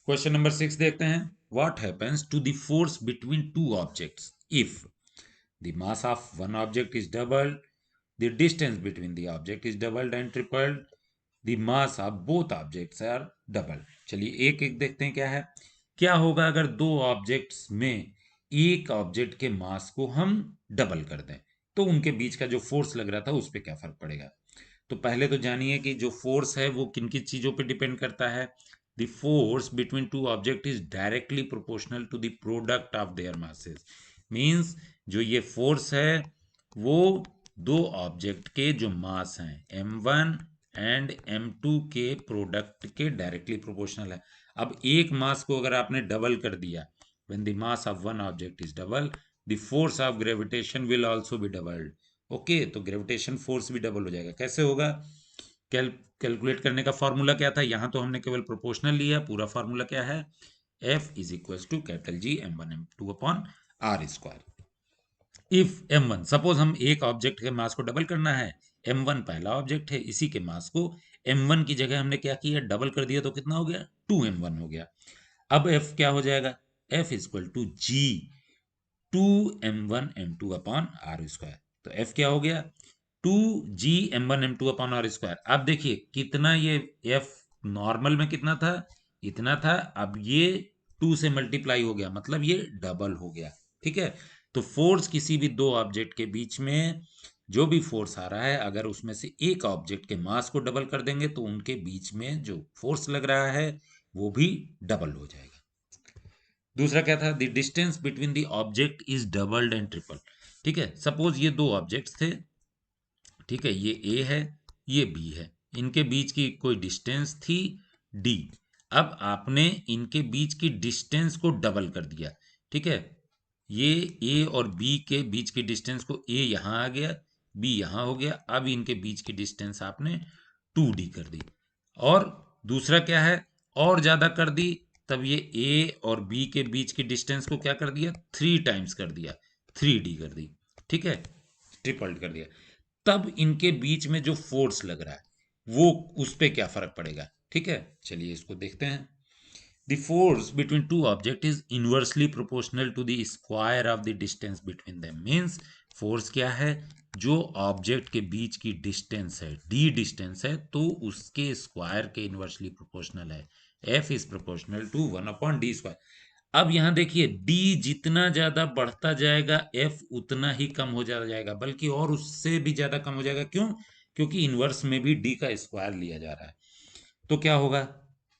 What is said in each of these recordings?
Question number 6 देखते हैं। What happens to the force between two objects if the mass of one object is doubled, the distance between the object is doubled and tripled, the mass of both objects are double. चलिए एक एक देखते हैं क्या है। क्या होगा अगर दो ऑब्जेक्ट्स में एक ऑब्जेक्ट के मास को हम डबल कर दें, तो उनके बीच का जो फोर्स लग रहा था उस पर क्या फर्क पड़ेगा। तो पहले तो जानिए कि जो फोर्स है वो किन किन चीजों पे डिपेंड करता है। The force between two object is directly proportional to the product of their masses. Means जो ये फोर्स है वो दो ऑब्जेक्ट के जो मास हैं m1 एंड m2 के प्रोडक्ट के डायरेक्टली प्रोपोर्शनल है। अब एक मास को अगर आपने डबल कर दिया, when the mass of one object is double, the force of gravitation will also be doubled. Okay, तो ग्रेविटेशन फोर्स भी डबल हो जाएगा। कैसे होगा? कैलकुलेट करने का फॉर्मूला क्या था? यहां तो हमने केवल प्रोपोर्शनल लिया, पूरा फॉर्मूला क्या है? F is equal to capital G m1 m2 upon R square. If m1, suppose हम एक ऑब्जेक्ट के मास को डबल करना है, m1 पहला ऑब्जेक्ट है, इसी के मास को m1 की जगह हमने क्या किया, डबल कर दिया, तो कितना हो गया? 2m1 हो गया। अब F क्या हो जाएगा? F is equal to G 2m1 m2 upon R square. तो F क्या हो गया? 2g m1 m2 upon R square. अब देखिए कितना ये F नॉर्मल में कितना था? इतना था। अब ये 2 से मल्टीप्लाई हो गया, मतलब ये डबल हो गया। ठीक है, तो फोर्स किसी भी दो ऑब्जेक्ट के बीच में जो भी फोर्स आ रहा है, अगर उसमें से एक ऑब्जेक्ट के मास को डबल कर देंगे तो उनके बीच में जो फोर्स लग रहा है वो भी डबल हो जाएगा। दूसरा क्या था? The distance between the object is doubled and triple. ठीक है, सपोज ये दो ऑब्जेक्ट्स थे। ठीक है, ये ए है, ये बी है, इनके बीच की कोई डिस्टेंस थी डी। अब आपने इनके बीच की डिस्टेंस को डबल कर दिया। ठीक है, ये ए और बी के बीच की डिस्टेंस को, ए यहां आ गया, बी यहां हो गया। अब इनके बीच की डिस्टेंस आपने 2d कर दी। और दूसरा क्या है? और ज्यादा कर दी, तब ये ए और बी के बीच की डिस्टेंस को क्या कर दिया? 3 टाइम्स कर दिया, 3d कर दी। ठीक है, ट्रिपल्ड कर दिया। तब इनके बीच में जो फोर्स लग रहा है वो, उस पे क्या फर्क पड़ेगा। ठीक है, चलिए इसको देखते हैं। The force between two object is inversely proportional to the square of the distance between them. Means force क्या है? जो ऑब्जेक्ट के बीच की डिस्टेंस है, डी डिस्टेंस है, तो उसके स्क्वायर के इनवर्सली प्रोपोर्शनल है। F is proportional to 1/d square. अब यहां देखिए, d जितना ज्यादा बढ़ता जाएगा f उतना ही कम हो जाएगा, बल्कि और उससे भी ज्यादा कम हो जाएगा। क्यों? क्योंकि इनवर्स में भी d का स्क्वायर लिया जा रहा है। तो क्या होगा?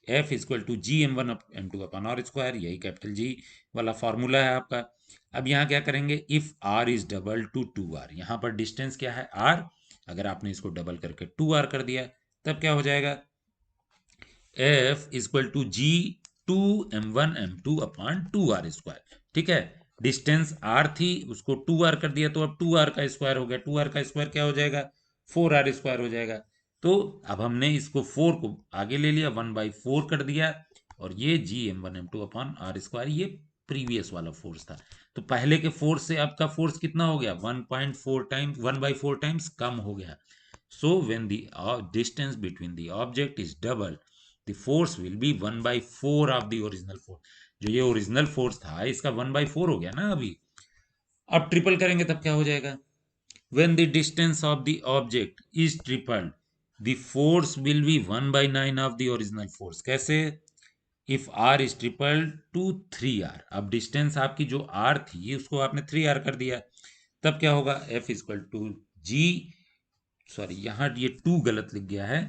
F equal to G m1 m2 upon R square, यही कैपिटल G वाला फॉर्मूला है आपका। अब यहाँ क्या करेंगे? If r is double to 2r, यहाँ पर डिस्टेंस क्या है? r। अगर आपने इसको डबल करके 2r कर दिया, तब क्या हो जाएगा? F equal to G 2m1 m2 upon 2r square. ठीक है, डिस्टेंस r थी, उसको 2r कर दिया, तो अब 2r का स्क्वायर हो गया। 2r का स्क्वायर क्या हो जाएगा? 4r स्क्वायर हो जाएगा। तो अब हमने इसको 4 को आगे ले लिया, 1/4 कर दिया, और ये g m1 m2 upon R square, ये प्रीवियस वाला फोर्स था। तो पहले के फोर्स से आपका फोर्स कितना हो गया? 1.4 टाइम्स, 1/4 टाइम्स कम हो गया। So when the distance between the object is double, the force will be 1/4 of the original force। जो ये ओरिजिनल फोर्स था इसका 1/4 हो गया ना अभी। अब ट्रिपल करेंगे तब क्या हो जाएगा? When the distance of the object is tripled, the force will be 1/9 of the original force। कैसे? If r is tripled to 3r। अब डिस्टेंस आपकी जो r थी उसको आपने 3r कर दिया, तब क्या होगा? F equal to G, sorry यहाँ ये 2 गलत लिख गया है,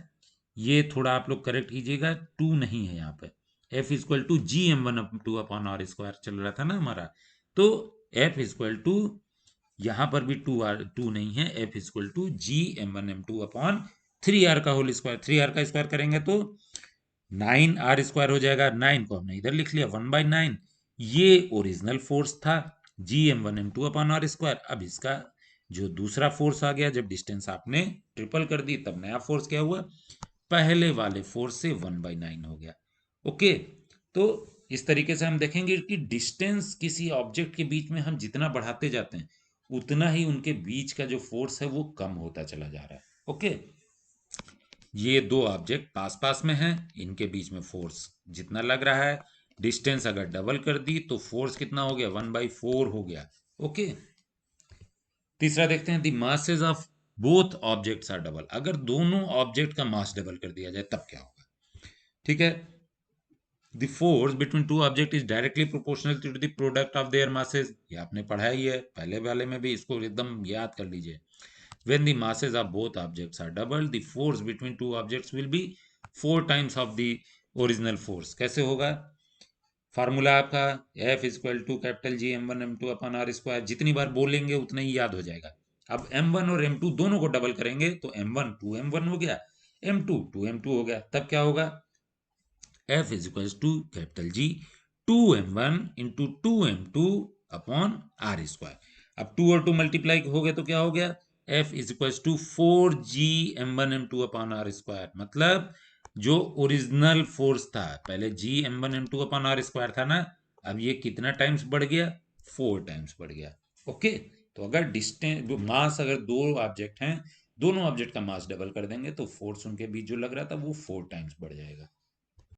ये थोड़ा आप लोग करेक्ट कीजिएगा, 2 नहीं है यहाँ पे। F equal to G m1 m2 upon R square चल रहा था ना हमारा, तो F इक्वल टू, यहाँ पर भी 2 नहीं है, F equal to G m1 m2 upon 3r का होल स्क्वायर। 3r का स्क्वायर करेंगे तो 9r स्क्वायर हो जाएगा। 9 को हमने इधर लिख लिया, 1/9। ये ओरिजिनल फोर्स था gm1m2 अपॉन आर स्क्वायर। अब इसका जो दूसरा फोर्स आ गया, जब डिस्टेंस आपने ट्रिपल कर दी, तब नया फोर्स क्या हुआ? पहले वाले फोर्स से 1/9 हो गया। ओके, तो इस तरीके से हम देखेंगे कि डिस्टेंस किसी ऑब्जेक्ट के बीच में हम जितना बढ़ाते जाते हैं, उतना ही उनके बीच का जो फोर्स है वो कम होता चला जा रहा है। ओके, ये दो ऑब्जेक्ट पास पास में हैं, इनके बीच में फोर्स जितना लग रहा है, डिस्टेंस अगर डबल कर दी तो फोर्स कितना हो गया, 1/4 हो गया। ओके, तीसरा देखते हैं, the masses of both objects are double. अगर दोनों ऑब्जेक्ट का मास डबल कर दिया जाए तब क्या होगा? ठीक है, the force between two object is directly proportional to the product of their masses. ये आपने पढ़ा ही है पहले वाले में भी, इसको एकदम याद कर लीजिए। When the masses of both objects are doubled, the force between two objects will be 4 times of the original force। कैसे होगा? फार्मूला आपका F equal to capital G M1 M2 upon R square. जितनी बार बोलेंगे उतना ही याद हो जाएगा। अब M1 और M2 दोनों को डबल करेंगे तो M1 2M1 हो गया, M2 2M2 हो गया। तब क्या होगा? F is equal to capital G 2M1 into 2M2 upon R square. अब 2 और 2 मल्टीप्लाई हो गया तो क्या हो गया? F is equal to 4G M1 M2 upon R square. मतलब जो ओरिजिनल फोर्स था पहले G M1 M2 upon R square था ना, अब ये कितना टाइम्स बढ़ गया? 4 टाइम्स बढ़ गया। ओके, तो अगर डिस्टेंस मास, अगर दो ऑब्जेक्ट हैं, दोनों ऑब्जेक्ट का मास डबल कर देंगे तो फोर्स उनके बीच जो लग रहा था वो 4 टाइम्स बढ़ जाएगा।